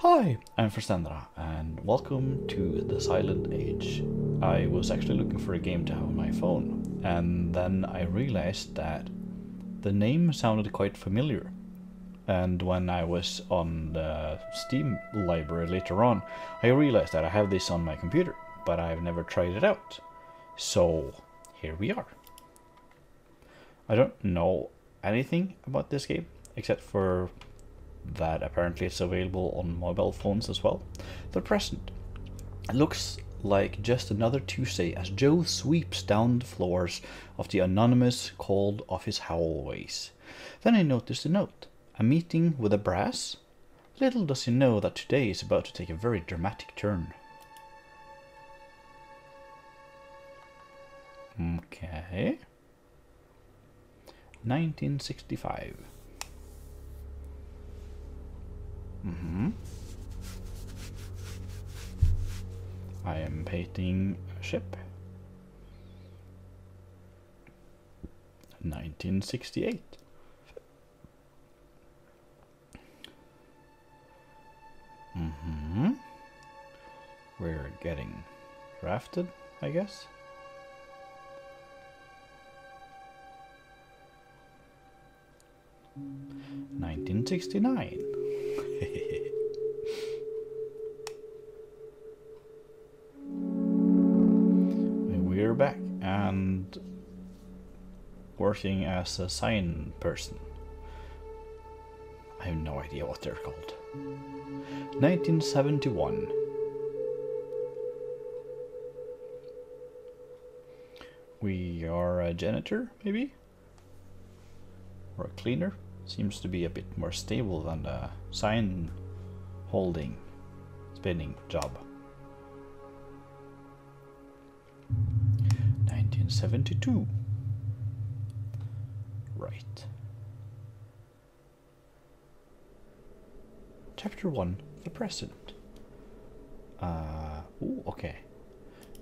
Hi, I'm Frastendra, and welcome to The Silent Age. I was actually looking for a game to have on my phone, and then I realized that the name sounded quite familiar. And when I was on the Steam library later on, I realized that I have this on my computer, but I've never tried it out. So, here we are. I don't know anything about this game, except for that apparently it's available on mobile phones as well. The present. It looks like just another Tuesday as Joe sweeps down the floors of the anonymous cold office hallways. Then I noticed a note. A meeting with the brass? Little does he know that today is about to take a very dramatic turn. Okay. 1965. I am painting a ship. 1968. We're getting drafted, I guess. $1969. We're back and working as a sign person. I have no idea what they're called. 1971. We are a janitor, maybe? Or a cleaner? Seems to be a bit more stable than the sign holding, spinning job. 1972. Right. Chapter 1, The Present. Ooh, okay.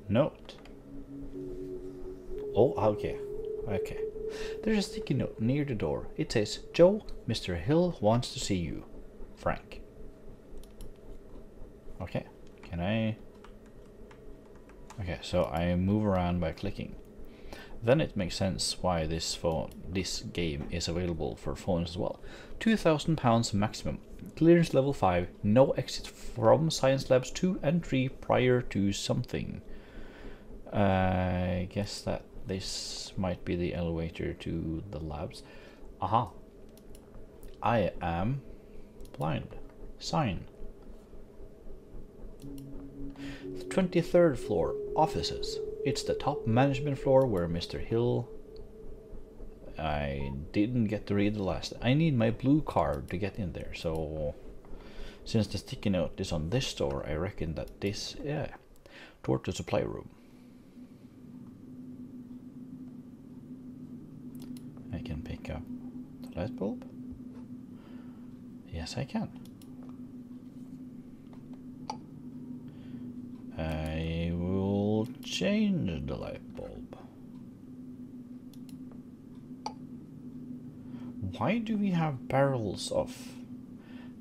Note. Oh, okay. Okay. There's a sticky note near the door. It says, Joe, Mr. Hill wants to see you. Frank. Okay. Can I... Okay, so I move around by clicking. Then it makes sense why this game is available for phones as well. £2,000 maximum. Clearance level 5. No exit from Science Labs 2 and 3 prior to something. I guess that this might be the elevator to the labs. Aha. I am blind. Sign. 23rd floor, offices. It's the top management floor where Mr. Hill... I didn't get to read the last. I need my blue card to get in there, so... Since the sticky note is on this door, I reckon that this... Yeah. Toward the supply room. I can pick up the light bulb. Yes, I can. I will change the light bulb. Why do we have barrels of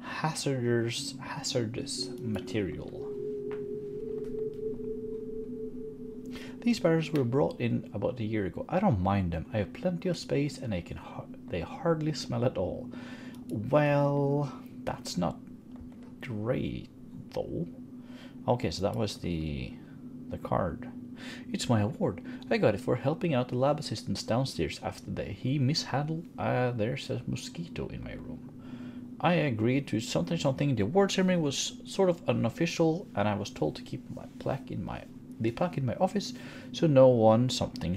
hazardous material? These barrels were brought in about a year ago. I don't mind them. I have plenty of space and they hardly smell at all. Well, that's not great though. Okay, so that was the card. It's my award. I got it for helping out the lab assistants downstairs after he mishandled. There's a mosquito in my room. I agreed to something. The award ceremony was sort of unofficial, and I was told to keep the plaque in my office, so no one something.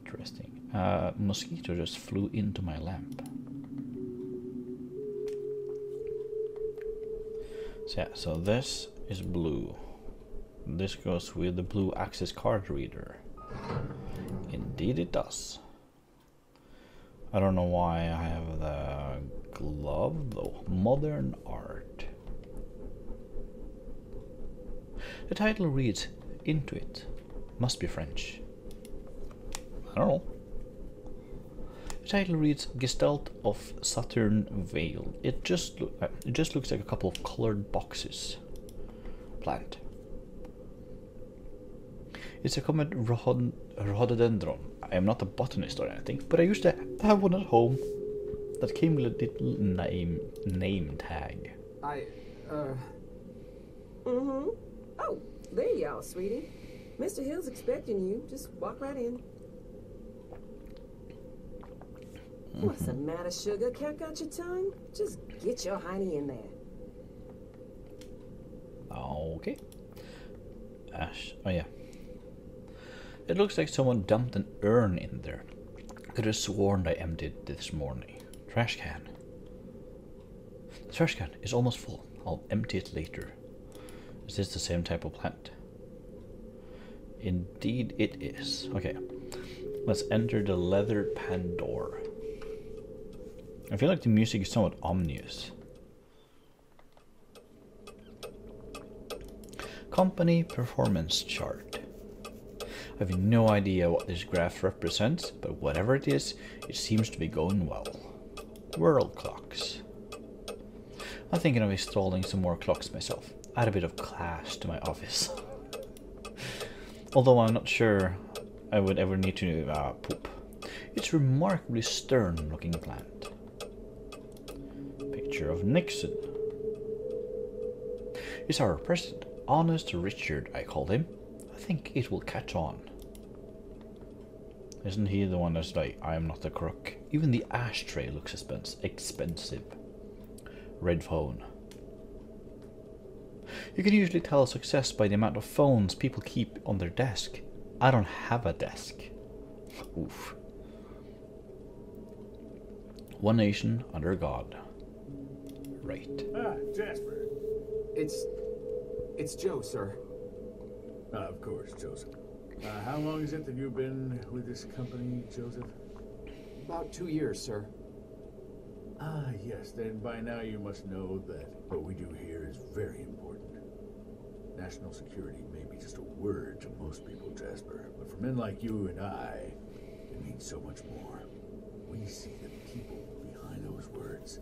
Interesting. Mosquito just flew into my lamp. So yeah, so this is blue. This goes with the blue access card reader. Indeed it does. I don't know why I have the glove though. Modern art. The title reads, Into It. Must be French. I don't know. The title reads Gestalt of Saturn Veil. It just looks like a couple of colored boxes. Plant. It's a common rhododendron. I am not a botanist or anything, but I used to have one at home that came with a little name tag. Oh, there you are, sweetie. Mr. Hill's expecting you. Just walk right in. What's the matter, sugar? Cat got your tongue? Just get your hiney in there. Okay. Ash. Oh yeah. It looks like someone dumped an urn in there. Could have sworn I emptied this morning. Trash can. The trash can is almost full. I'll empty it later. Is this the same type of plant? Indeed it is. Okay. Let's enter the leather pan door. I feel like the music is somewhat ominous. Company performance chart. I have no idea what this graph represents, but whatever it is, it seems to be going well. World clocks. I'm thinking of installing some more clocks myself. Add a bit of class to my office. Although I'm not sure I would ever need to poop. It's remarkably stern looking plant. Picture of Nixon. He's our president. Honest Richard, I called him. I think it will catch on. Isn't he the one that's like, I am not a crook? Even the ashtray looks expensive. Red phone. You can usually tell success by the amount of phones people keep on their desk. I don't have a desk. Oof. One nation under God. Right. Ah, Jasper. It's Joe, sir. Of course, Joseph. How long is it that you've been with this company, Joseph? About 2 years, sir. Ah, yes. Then by now you must know that what we do here is very important. National security may be just a word to most people, Jasper, but for men like you and I, it means so much more. We see the people behind those words.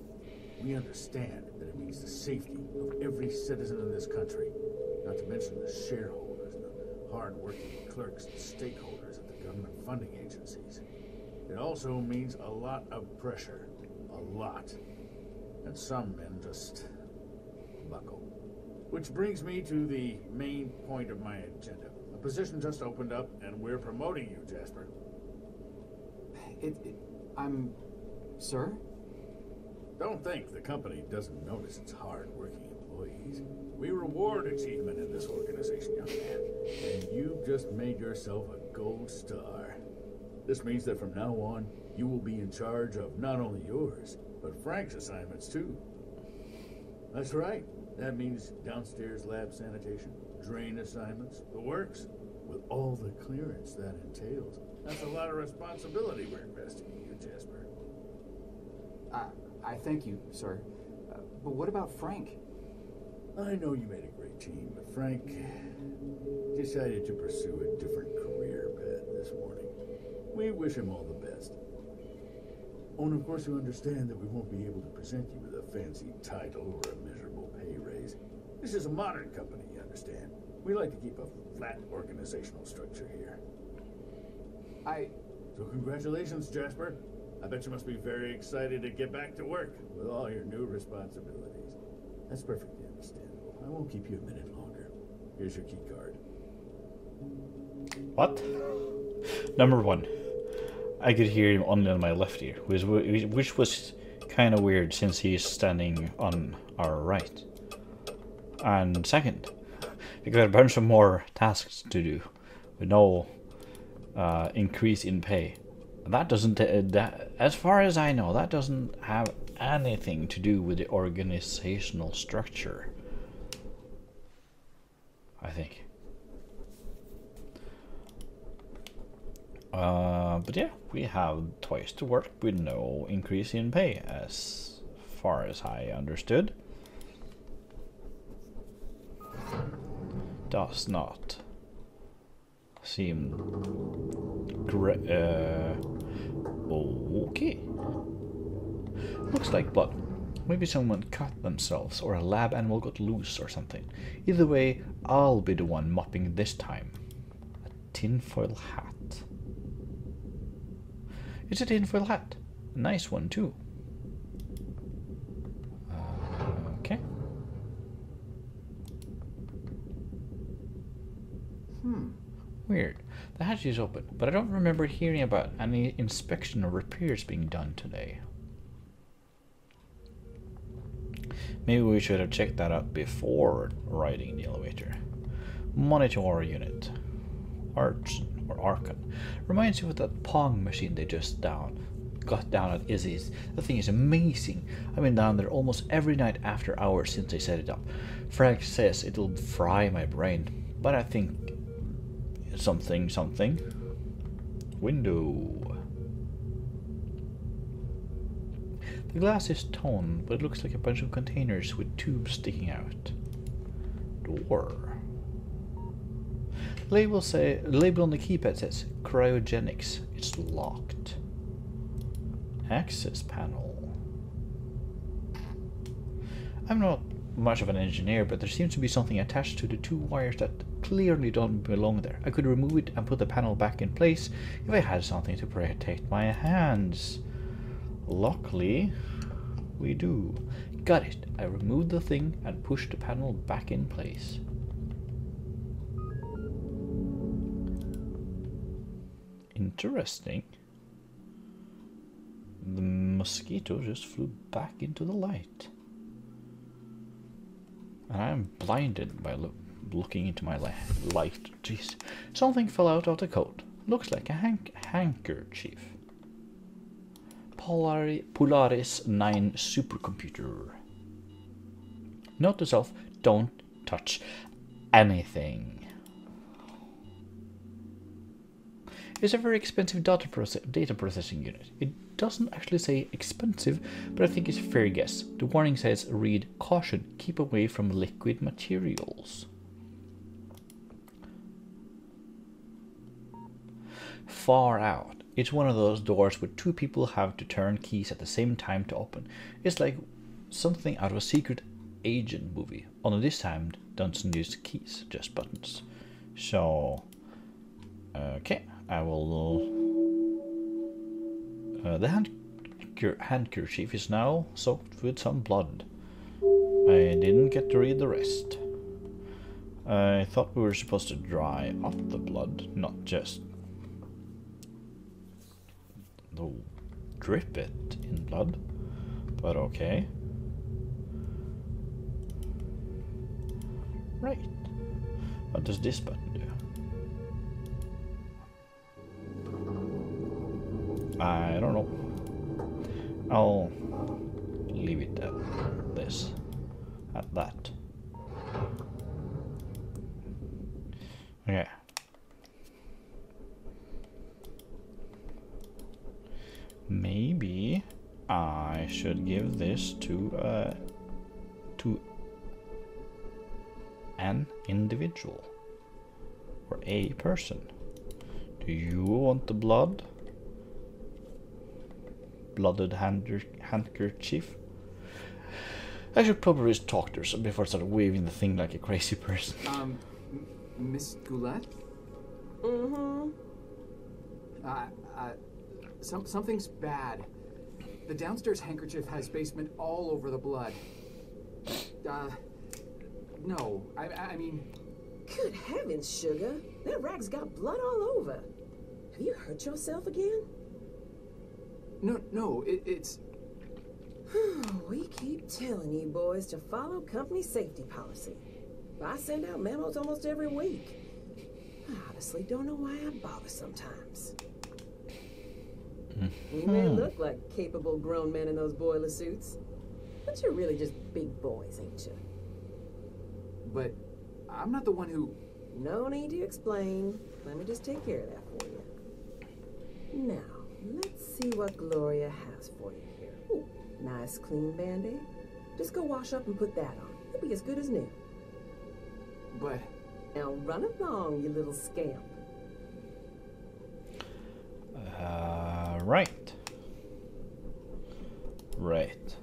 We understand that it means the safety of every citizen in this country, not to mention the shareholders and the hard-working clerks and stakeholders at the government funding agencies. It also means a lot of pressure. A lot. And some men just buckle. Which brings me to the main point of my agenda. A position just opened up, and we're promoting you, Jasper. Sir? Don't think the company doesn't notice its hard-working employees. We reward achievement in this organization, young man. And you've just made yourself a gold star. This means that from now on, you will be in charge of not only yours, but Frank's assignments too. That's right. That means downstairs lab sanitation, drain assignments, the works, with all the clearance that entails. That's a lot of responsibility we're investing in you, Jasper. I thank you, sir. But what about Frank? I know you made a great team, but Frank decided to pursue a different career path this morning. We wish him all the best. Oh, and of course you understand that we won't be able to present you with a fancy title or a measurable pay raise. This is a modern company, you understand. We like to keep a flat organizational structure here. So congratulations, Jasper. I bet you must be very excited to get back to work with all your new responsibilities. That's perfectly understandable. I won't keep you a minute longer. Here's your key card. What? Number one. I could hear him only on my left ear, which was kind of weird since he's standing on our right. And second, we got a bunch of more tasks to do with no increase in pay. That doesn't, as far as I know, that doesn't have anything to do with the organizational structure, I think. But yeah, we have twice to work with no increase in pay, as far as I understood. Does not seem oh, Okay. Looks like blood. Maybe someone cut themselves or a lab animal got loose or something. Either way, I'll be the one mopping this time. A tinfoil hat. It's a tinfoil hat. A nice one too. Okay. Weird. The hatch is open, but I don't remember hearing about any inspection or repairs being done today. Maybe we should have checked that out before riding the elevator. Monitor unit. Arch or Archon. Reminds you of that Pong machine they just got down at Izzy's. The thing is amazing. I've been down there almost every night after hours since they set it up. Frank says it'll fry my brain, but I think something. Window. The glass is toned, but it looks like a bunch of containers with tubes sticking out. Door. Label on the keypad says cryogenics. It's locked. Access panel. I'm not much of an engineer, but there seems to be something attached to the two wires that clearly don't belong there. I could remove it and put the panel back in place if I had something to protect my hands. Luckily, we do. Got it. I removed the thing and pushed the panel back in place. Interesting. The mosquito just flew back into the light. And I'm blinded by looking into my light. Jeez. Something fell out of the coat. Looks like a handkerchief. Polaris 9 supercomputer. Note to self, don't touch anything. It's a very expensive data processing unit. It doesn't actually say expensive, but I think it's a fair guess. The warning says, read, caution, keep away from liquid materials. Far out. It's one of those doors where two people have to turn keys at the same time to open. It's like something out of a secret agent movie. Only this time, doesn't use keys, just buttons. So, okay, I will. The handkerchief is now soaked with some blood. I didn't get to read the rest. I thought we were supposed to dry up the blood, not just drip it in blood, but okay. Right. What does this button do? I don't know. I'll leave it at this. At that. Okay. Maybe I should give this to an individual or a person. Do you want the blood? Blooded handkerchief? I should probably just talk to her before I start waving the thing like a crazy person. Miss Goulet? Mm-hmm. Something's bad. The downstairs handkerchief has basement all over the blood. No, I mean... Good heavens, Sugar. That rag's got blood all over. Have you hurt yourself again? No, it's... We keep telling you boys to follow company safety policy. I send out memos almost every week. I honestly don't know why I bother sometimes. You may look like capable grown men in those boiler suits, but you're really just big boys, ain't you? But I'm not the one who... No need to explain. Let me just take care of that for you. Now, let's see what Gloria has for you here. Ooh, nice clean Band-Aid. Just go wash up and put that on. It'll be as good as new. But... Now run along, you little scamp. Right. Right.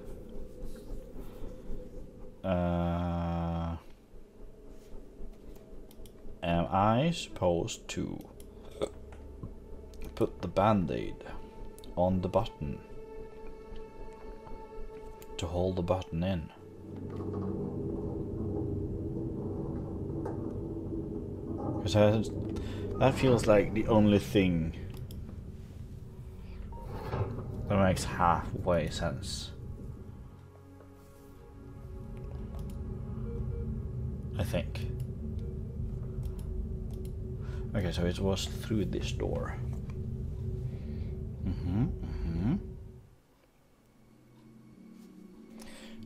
Am I supposed to put the band-aid on the button to hold the button in? Because that feels like the only thing that makes halfway sense. I think. Okay, so it was through this door.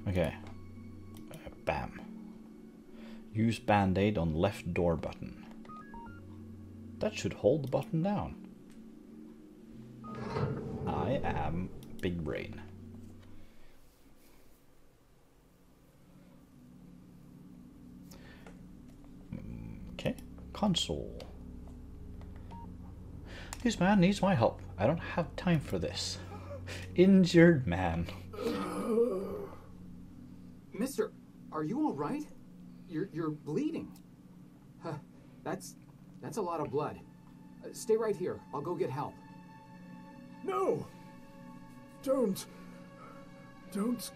Okay. Bam. Use band-aid on left door button. That should hold the button down. I am big brain. Okay. Console. This man needs my help. I don't have time for this. Injured man. Mister, are you all right? You're bleeding. Huh, that's a lot of blood. Stay right here. I'll go get help. No! Don't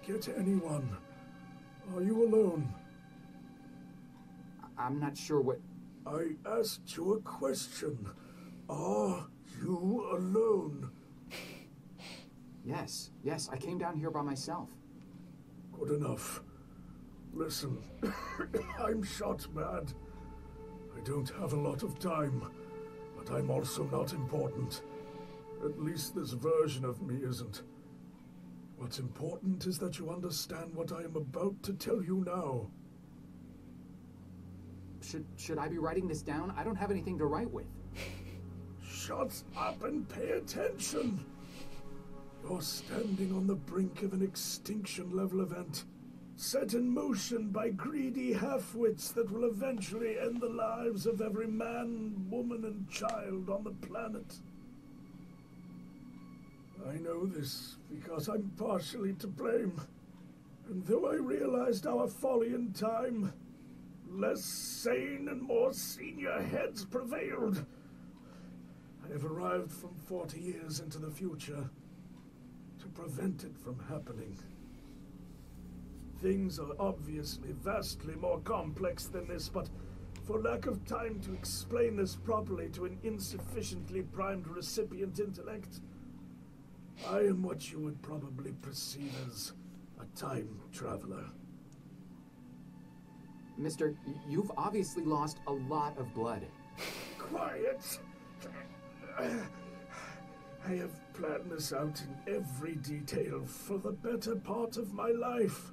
get anyone. Are you alone? I'm not sure what... I asked you a question. Are you alone? Yes, I came down here by myself. Good enough. Listen, I'm shot mad. I don't have a lot of time, but I'm also not important. At least this version of me isn't. What's important is that you understand what I am about to tell you now. Should I be writing this down? I don't have anything to write with. Shut up and pay attention. You're standing on the brink of an extinction-level event, set in motion by greedy half-wits that will eventually end the lives of every man, woman, and child on the planet. I know this because I'm partially to blame, and though I realized our folly in time, less sane and more senior heads prevailed. I have arrived from 40 years into the future to prevent it from happening. Things are obviously vastly more complex than this, but for lack of time to explain this properly to an insufficiently primed recipient intellect, I am what you would probably perceive as a time traveler. Mister, you've obviously lost a lot of blood. Quiet! I have planned this out in every detail for the better part of my life.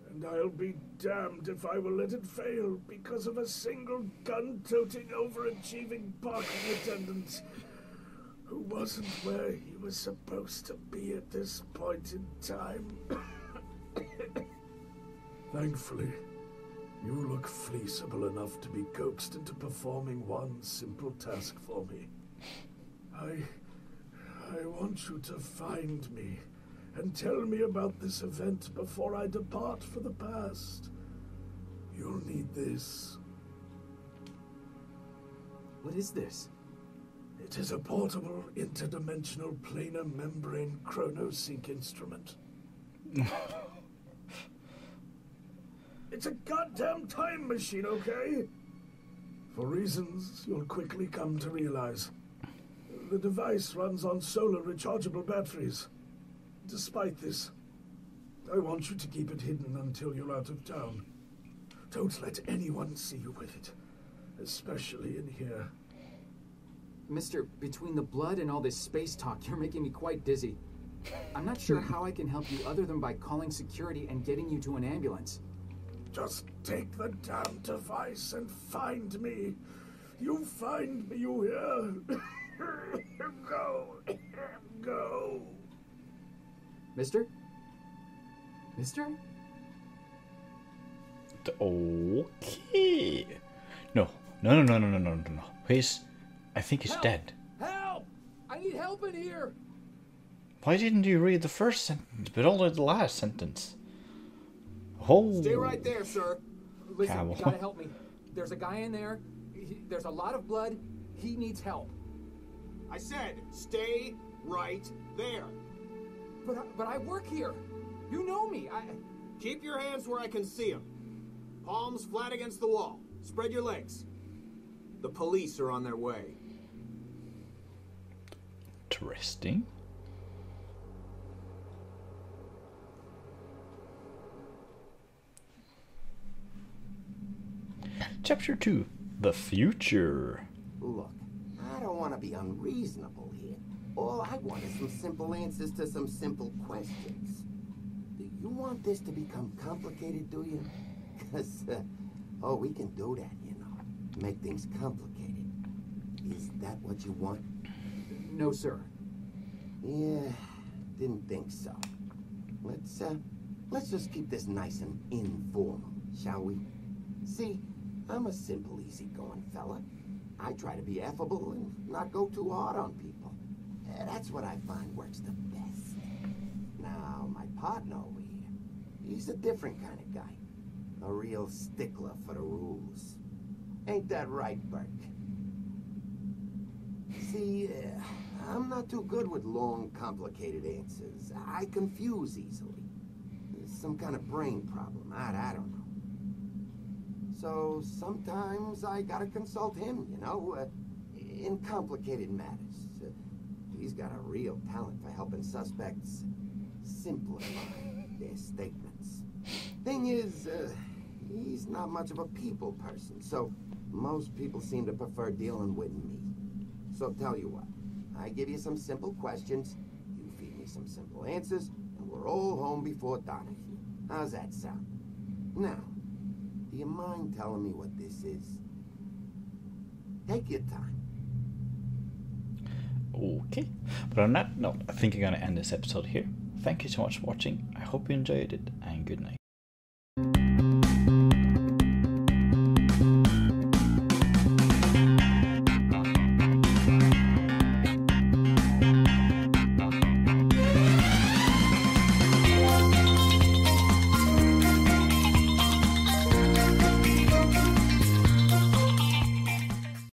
And I'll be damned if I will let it fail because of a single gun-toting, overachieving parking attendant who wasn't where he was supposed to be at this point in time. Thankfully, you look fleeceable enough to be coaxed into performing one simple task for me. I want you to find me and tell me about this event before I depart for the past. You'll need this. What is this? It is a portable, interdimensional planar membrane chronosync instrument. It's a goddamn time machine, okay? For reasons you'll quickly come to realize. The device runs on solar rechargeable batteries. Despite this, I want you to keep it hidden until you're out of town. Don't let anyone see you with it, especially in here. Mister, between the blood and all this space talk, you're making me quite dizzy. I'm not sure how I can help you other than by calling security and getting you to an ambulance. Just take the damn device and find me. You find me, you hear? Go. Go. Mister? Mister? Okay. No. I think he's dead. Help! I need help in here! Why didn't you read the first sentence, but only the last sentence? Oh. Stay right there, sir. Listen, Cowell. you gotta help me. There's a guy in there. There's a lot of blood. He needs help. I said, stay right there. But I work here. You know me. Keep your hands where I can see them. Palms flat against the wall. Spread your legs. The police are on their way. Interesting. Chapter 2. The Future. Look, I don't want to be unreasonable here. All I want is some simple answers to some simple questions. Do you want this to become complicated, do you? Because, oh, we can do that, you know. Make things complicated. Is that what you want? No, sir. Yeah, didn't think so. Let's just keep this nice and informal, shall we? See, I'm a simple, easygoing fella. I try to be affable and not go too hard on people. That's what I find works the best. Now, my partner over here, he's a different kind of guy. A real stickler for the rules. Ain't that right, Burke? See, I'm not too good with long, complicated answers. I confuse easily. There's some kind of brain problem. I don't know. So sometimes I gotta consult him, you know, in complicated matters. He's got a real talent for helping suspects simplify their statements. Thing is, he's not much of a people person, so most people seem to prefer dealing with me. So tell you what, I give you some simple questions, you feed me some simple answers, and we're all home before Donahue. How's that sound? Now, do you mind telling me what this is? Take your time. Okay, but on that note, I think I'm going to end this episode here. Thank you so much for watching. I hope you enjoyed it, and good night.